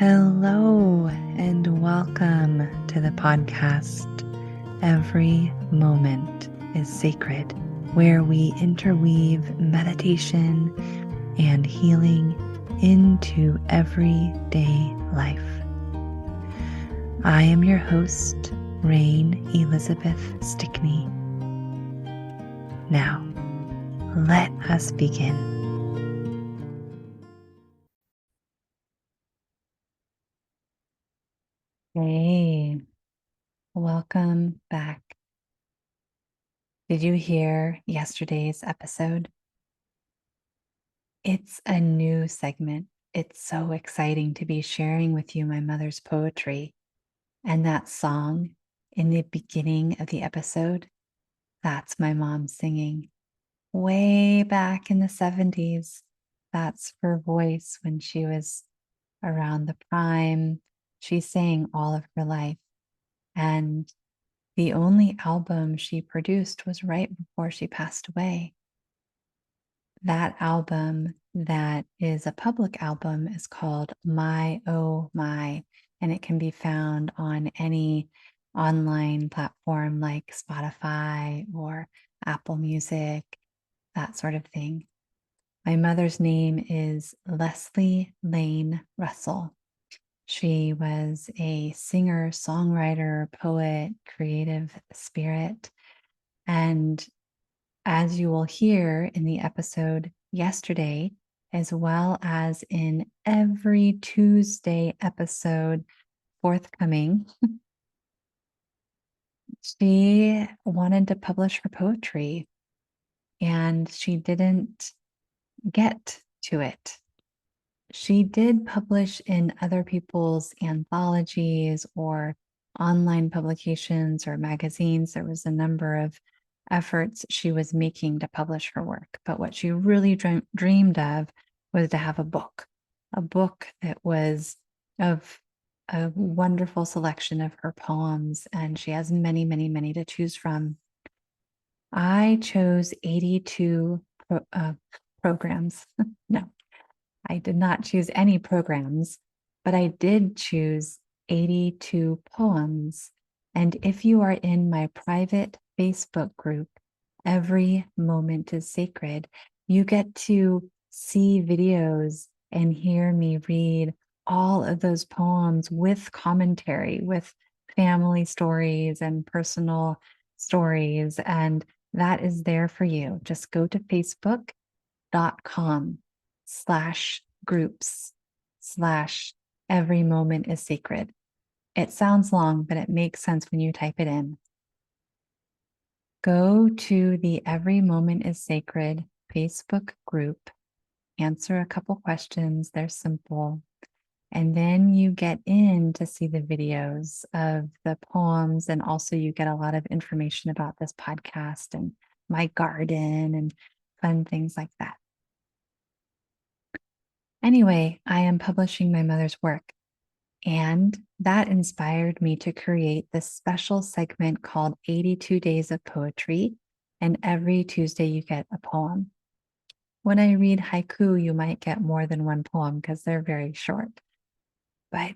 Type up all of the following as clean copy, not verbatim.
Hello, and welcome to the podcast. Every moment is sacred, where we interweave meditation and healing into everyday life. I am your host, Rain Elizabeth Stickney. Now, let us begin. Hey, welcome back. Did you hear yesterday's episode? It's a new segment. It's so exciting to be sharing with you my mother's poetry. And that song in the beginning of the episode, that's my mom singing way back in the 70s. That's her voice when she was around the prime. She sang all of her life. And the only album she produced was right before she passed away. That album, that is a public album, is called My Oh My, and it can be found on any online platform like Spotify or Apple Music, that sort of thing. My mother's name is Leslie Lane Russell. She was a singer, songwriter, poet, creative spirit. And as you will hear in the episode yesterday, as well as in every Tuesday episode forthcoming, she wanted to publish her poetry and she didn't get to it. She did publish in other people's anthologies or online publications or magazines. There was a number of efforts she was making to publish her work. But what she really dreamed of was to have a book that was of a wonderful selection of her poems. And she has many, many, many to choose from. I chose 82 programs. No, I did not choose any programs, but I did choose 82 poems. And if you are in my private Facebook group, Every Moment is Sacred, you get to see videos and hear me read all of those poems with commentary, with family stories and personal stories. And that is there for you. Just go to facebook.com/groups/Every Moment is Sacred. It sounds long, but it makes sense when you type it in. Go to the Every Moment is Sacred Facebook group, answer a couple questions. They're simple. And then you get in to see the videos of the poems. And also you get a lot of information about this podcast and my garden and fun things like that. Anyway, I am publishing my mother's work. And that inspired me to create this special segment called 82 Days of Poetry. And every Tuesday you get a poem. When I read haiku, you might get more than one poem because they're very short. But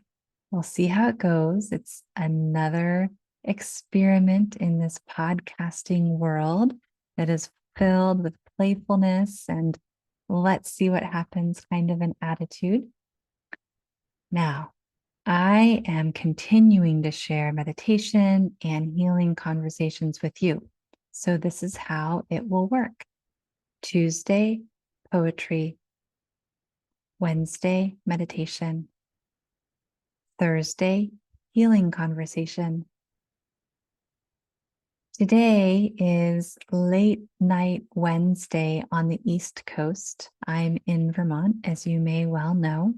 we'll see how it goes. It's another experiment in this podcasting world that is filled with playfulness and let's see what happens kind of an attitude. Now, I am continuing to share meditation and healing conversations with you. So this is how it will work. Tuesday, poetry. Wednesday, meditation. Thursday, healing conversation. Today is late night Wednesday on the East Coast. I'm in Vermont, as you may well know.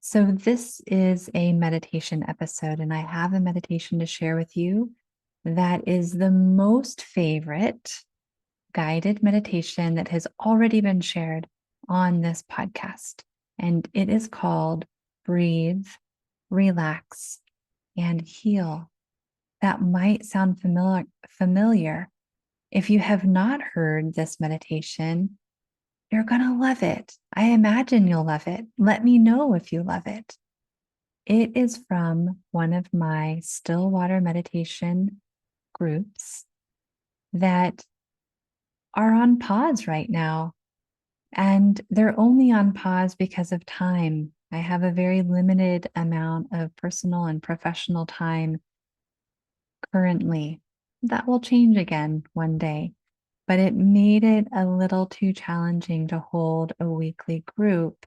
So this is a meditation episode, and I have a meditation to share with you that is the most favorite guided meditation that has already been shared on this podcast. And it is called Breathe, Relax, and Heal. That might sound familiar. If you have not heard this meditation, you're going to love it. I imagine you'll love it. Let me know if you love it. It is from one of my Stillwater meditation groups that are on pause right now. And they're only on pause because of time. I have a very limited amount of personal and professional time currently. That will change again one day, but it made it a little too challenging to hold a weekly group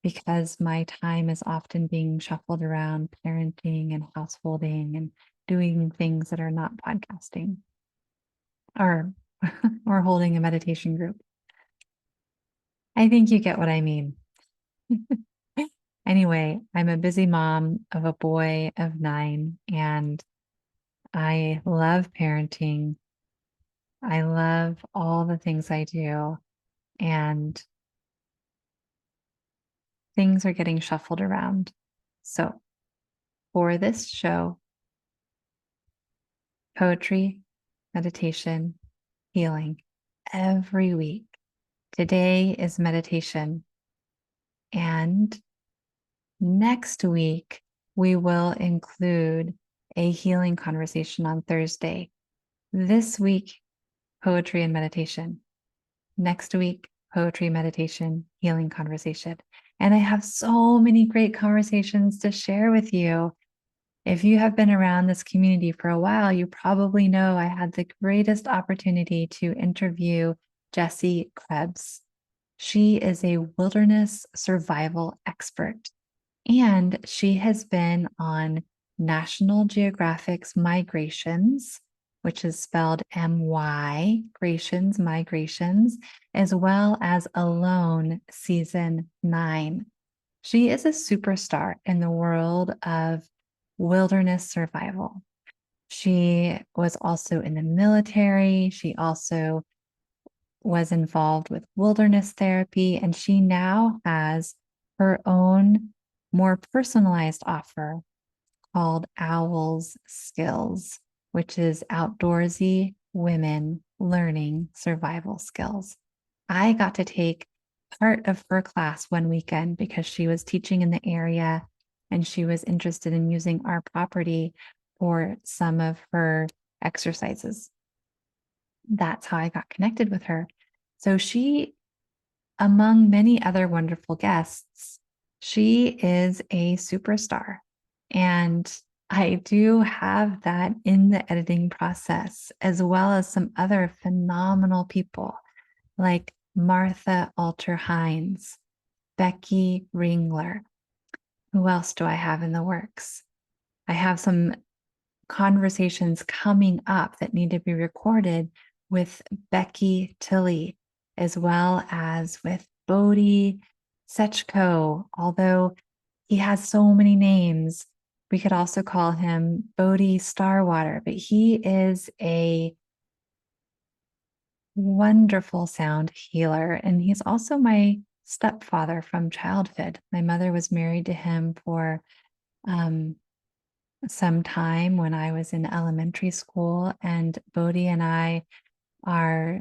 because my time is often being shuffled around parenting and householding and doing things that are not podcasting or or holding a meditation group. I think you get what I mean. Anyway, I'm a busy mom of a boy of 9, and I love parenting. I love all the things I do, and things are getting shuffled around. So, for this show, poetry, meditation, healing every week. Today is meditation, and next week we will include a healing conversation on Thursday. This week, poetry and meditation. Next week, poetry, meditation, healing conversation. And I have so many great conversations to share with you. If you have been around this community for a while, you probably know I had the greatest opportunity to interview Jessie Krebs. She is a wilderness survival expert, and she has been on National Geographic's Migrations, which is spelled Migrations, as well as Alone Season 9. She is a superstar in the world of wilderness survival. She was also in the military. She also was involved with wilderness therapy, and she now has her own more personalized offer called Owl's Skills, which is outdoorsy women learning survival skills. I got to take part of her class one weekend because she was teaching in the area and she was interested in using our property for some of her exercises. That's how I got connected with her. So she, among many other wonderful guests, she is a superstar. And I do have that in the editing process, as well as some other phenomenal people like Martha Alter Hines, Becky Ringler. Who else do I have in the works? I have some conversations coming up that need to be recorded with Becky Tilley, as well as with Bodhi Sechko. Although he has so many names, we could also call him Bodhi Starwater, but he is a wonderful sound healer. And he's also my stepfather from childhood. My mother was married to him for some time when I was in elementary school, and Bodhi and I are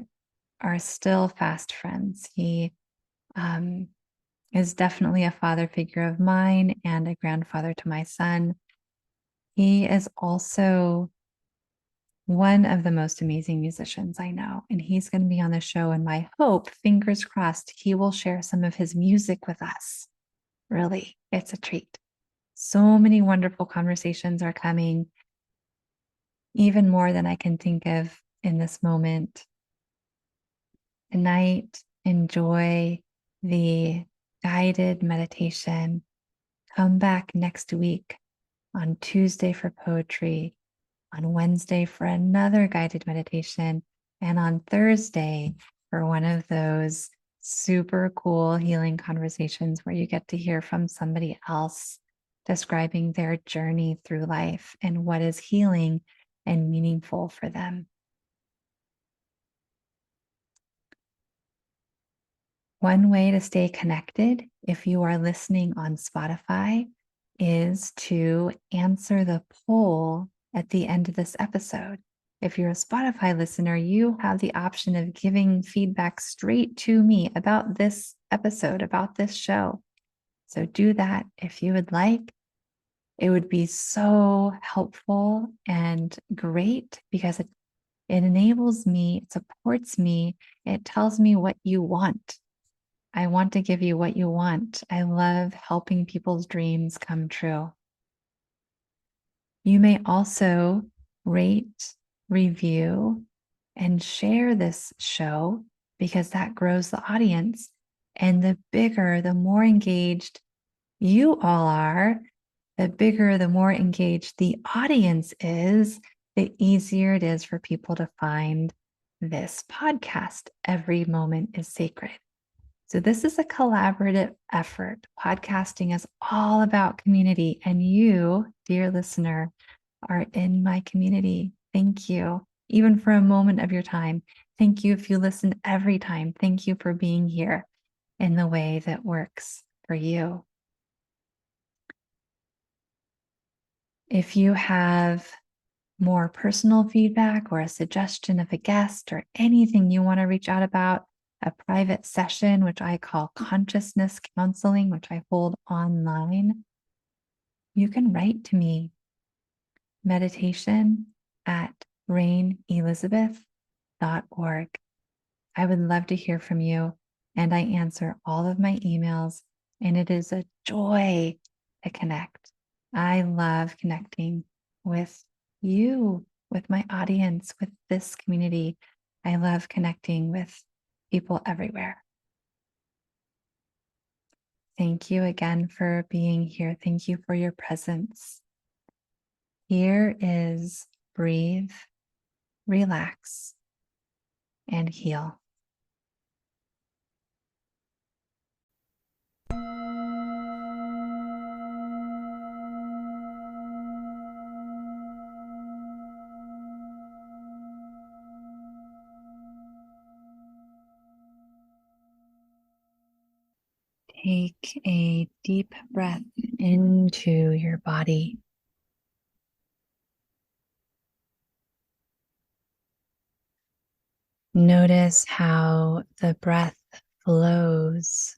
still fast friends. He is definitely a father figure of mine and a grandfather to my son. He is also one of the most amazing musicians I know, and he's going to be on the show. And my hope, fingers crossed, he will share some of his music with us. Really, it's a treat. So many wonderful conversations are coming, even more than I can think of in this moment. Tonight, enjoy the guided meditation. Come back next week on Tuesday for poetry, on Wednesday for another guided meditation, and on Thursday for one of those super cool healing conversations where you get to hear from somebody else describing their journey through life and what is healing and meaningful for them. One way to stay connected, if you are listening on Spotify, is to answer the poll at the end of this episode. If you're a Spotify listener, you have the option of giving feedback straight to me about this episode, about this show. So do that if you would like. It would be so helpful and great because it enables me, it supports me, it tells me what you want. I want to give you what you want. I love helping people's dreams come true. You may also rate, review, and share this show because that grows the audience. And the bigger, the more engaged you all are, the bigger, the more engaged the audience is, the easier it is for people to find this podcast. Every moment is sacred. So, this is a collaborative effort. Podcasting is all about community, and you, dear listener, are in my community. Thank you, even for a moment of your time. Thank you if you listen every time. Thank you for being here in the way that works for you. If you have more personal feedback or a suggestion of a guest or anything you want to reach out about, a private session, which I call consciousness counseling, which I hold online, you can write to me, meditation@rainelizabeth.org. I would love to hear from you, and I answer all of my emails, and it is a joy to connect. I love connecting with you, with my audience, with this community. I love connecting with people everywhere. Thank you again for being here. Thank you for your presence. Here is breathe, relax, and heal. Take a deep breath into your body. Notice how the breath flows.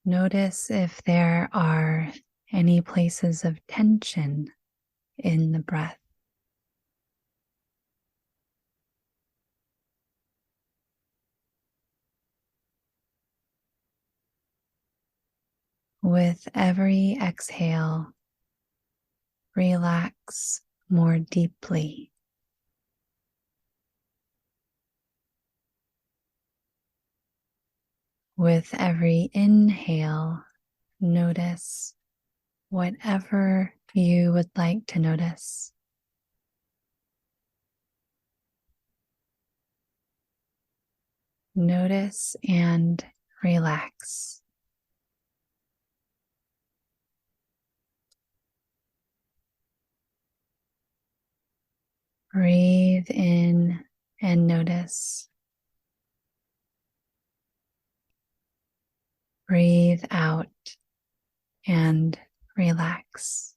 Notice if there are any places of tension in the breath. With every exhale, relax more deeply. With every inhale, notice whatever you would like to notice. Notice and relax. Breathe in and notice. Breathe out and relax.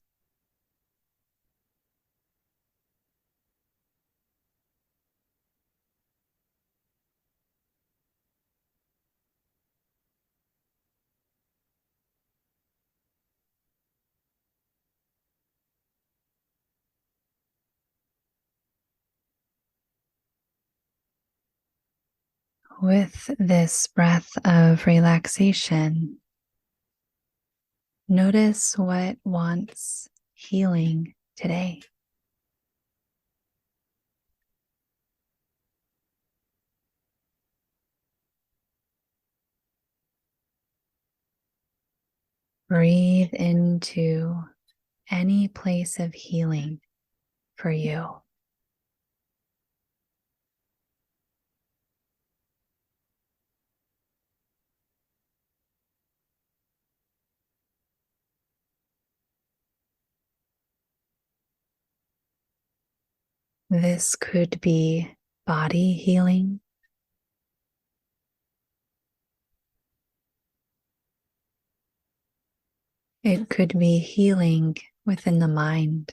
With this breath of relaxation, notice what wants healing today. Breathe into any place of healing for you. This could be body healing. It could be healing within the mind.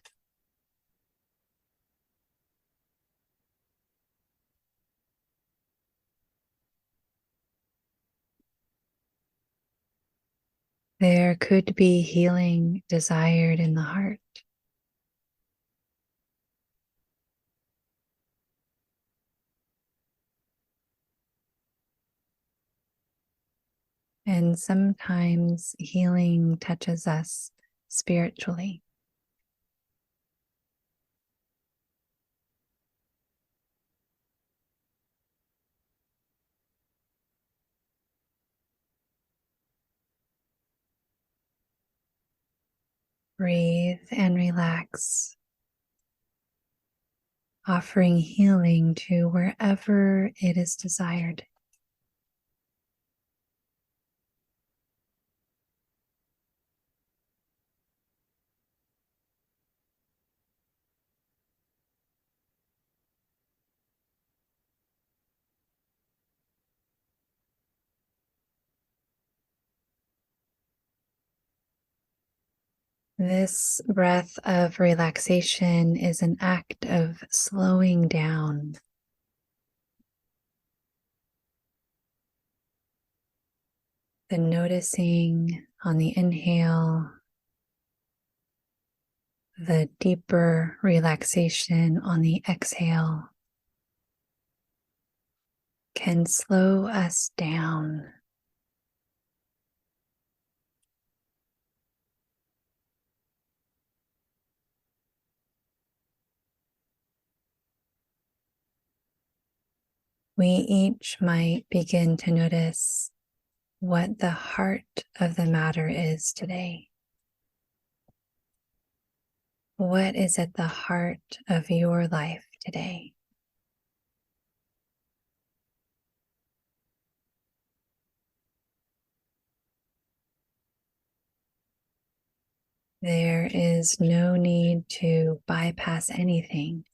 There could be healing desired in the heart. And sometimes healing touches us spiritually. Breathe and relax, offering healing to wherever it is desired. This breath of relaxation is an act of slowing down, the noticing on the inhale, the deeper relaxation on the exhale can slow us down. We each might begin to notice what the heart of the matter is today. What is at the heart of your life today? There is no need to bypass anything,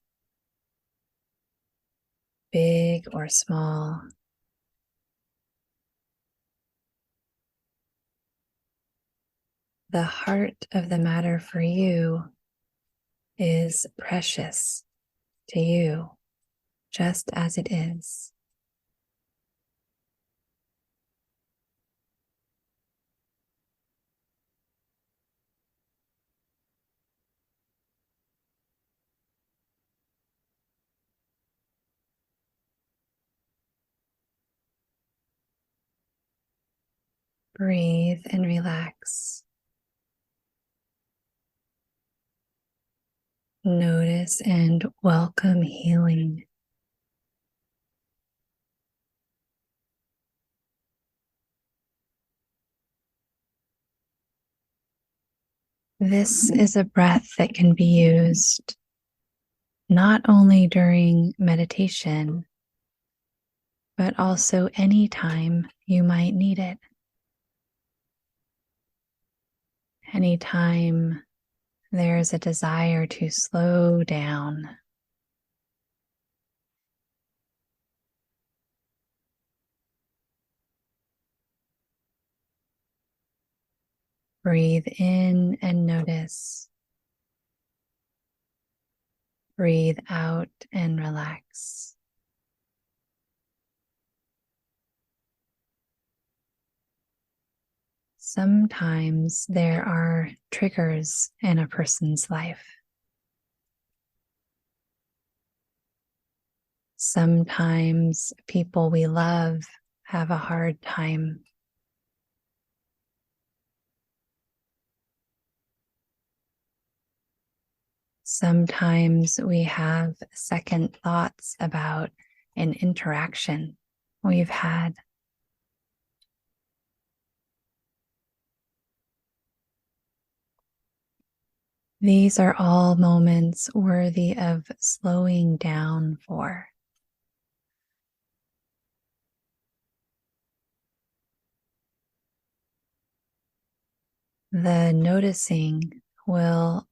big or small. The heart of the matter for you is precious to you, just as it is. Breathe and relax. Notice and welcome healing. This is a breath that can be used not only during meditation, but also anytime you might need it. Anytime there's a desire to slow down. Breathe in and notice. Breathe out and relax. Sometimes there are triggers in a person's life. Sometimes people we love have a hard time. Sometimes we have second thoughts about an interaction we've had. These are all moments worthy of slowing down for. The noticing will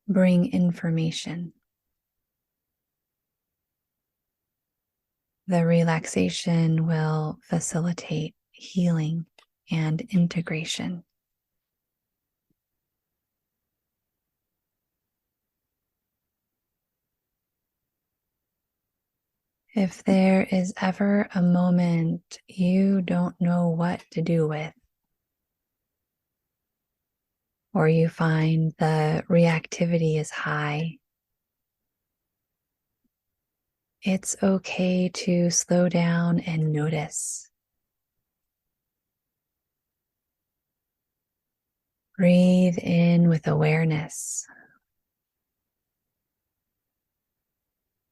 bring information. The relaxation will facilitate healing and integration. If there is ever a moment you don't know what to do with, or you find the reactivity is high, it's okay to slow down and notice. Breathe in with awareness.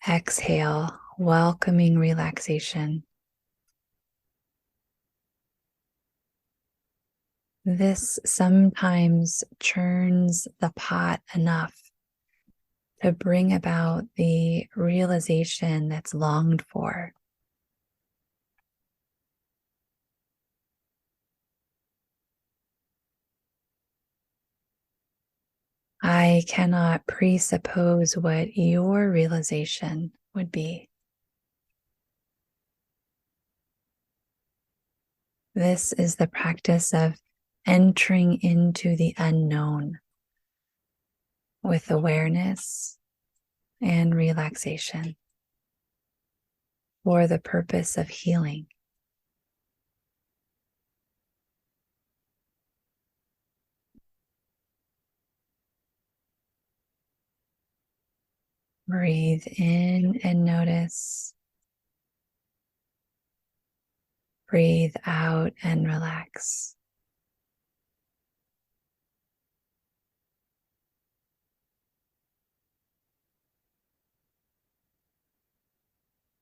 Exhale, welcoming relaxation. This sometimes churns the pot enough to bring about the realization that's longed for. I cannot presuppose what your realization would be. This is the practice of entering into the unknown with awareness and relaxation for the purpose of healing. Breathe in and notice. Breathe out and relax.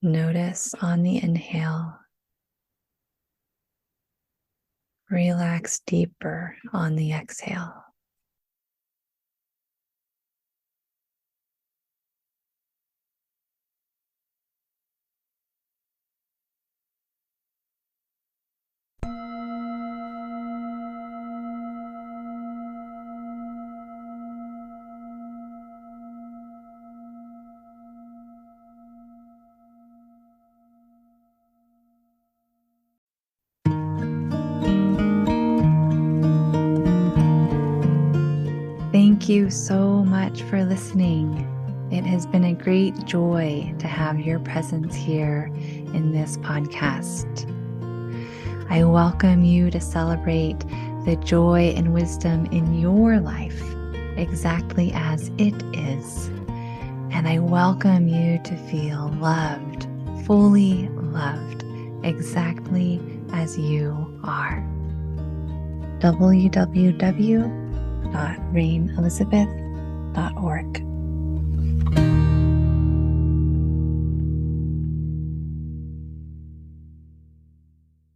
Notice on the inhale. Relax deeper on the exhale. Thank you so much for listening. It has been a great joy to have your presence here in this podcast. I welcome you to celebrate the joy and wisdom in your life exactly as it is. And I welcome you to feel loved, fully loved, exactly as you are. www.rainelizabeth.org